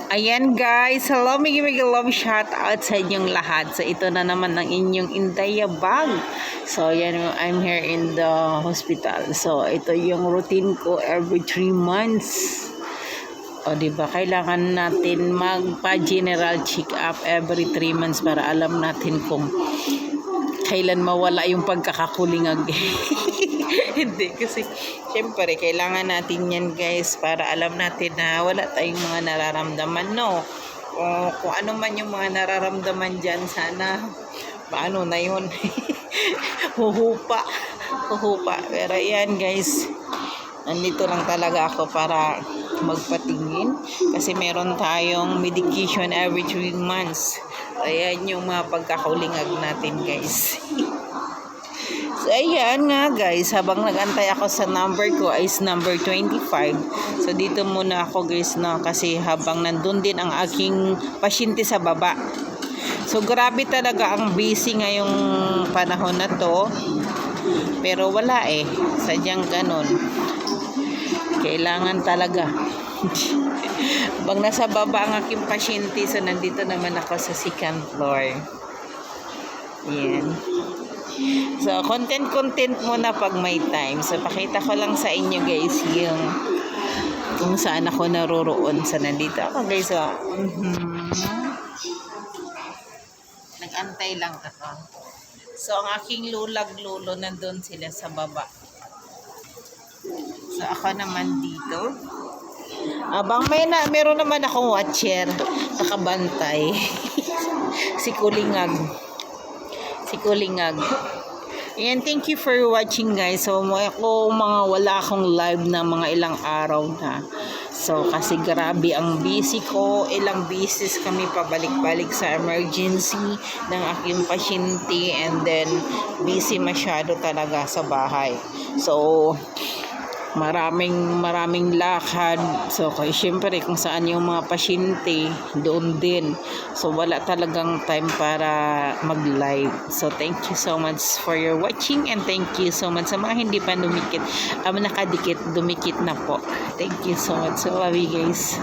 Ayan guys, hello, mega love shout out sa inyong lahat. So ito na naman ang inyong Indaya Bag. So yan, I'm here in the hospital. So ito yung routine ko every 3 months. O diba, kailangan natin magpa-general check-up every 3 months para alam natin kung kailan mawala yung pagkakakulingag. Hindi, kasi syempre kailangan natin yan guys para alam natin na wala tayong mga nararamdaman, no? O kung ano man yung mga nararamdaman dyan, sana paano na yun. huhupa pero yan guys, nandito lang talaga ako para magpatingin kasi meron tayong medication every 3 months. Ayan yung mga pagkakulingag natin guys. So ayan nga guys, habang nagantay ako sa number ko is number 25. So dito muna ako guys, no, kasi habang nandun din ang aking pasyente sa baba. So grabe talaga ang busy ngayong panahon na to. Pero wala sadyang ganun. Kailangan talaga. Habang nasa baba ang aking pasyente, so nandito naman ako sa 2nd floor. Yan. So, content muna pag may time. So, pakita ko lang sa inyo guys yung kung saan ako naroroon. So, nandito ako guys. So, nag-antay lang ako. So, ang aking lulag-lulo nandun sila sa baba. So, ako naman dito. Abang meron naman akong watcher. Nakabantay. Si Kulingag. Ayan, thank you for watching guys. So ako wala akong live na mga ilang araw na. So kasi grabe ang busy ko. Ilang beses kami pabalik-balik sa emergency ng aking pasyente, and then busy masyado talaga sa bahay. So maraming lakad. So kaya syempre kung saan yung mga pasyente, doon din. So wala talagang time para mag-live. So thank you so much for your watching, and thank you so much sa mga hindi pa dumikit. Nakadikit, dumikit na po. Thank you so much. So love you guys.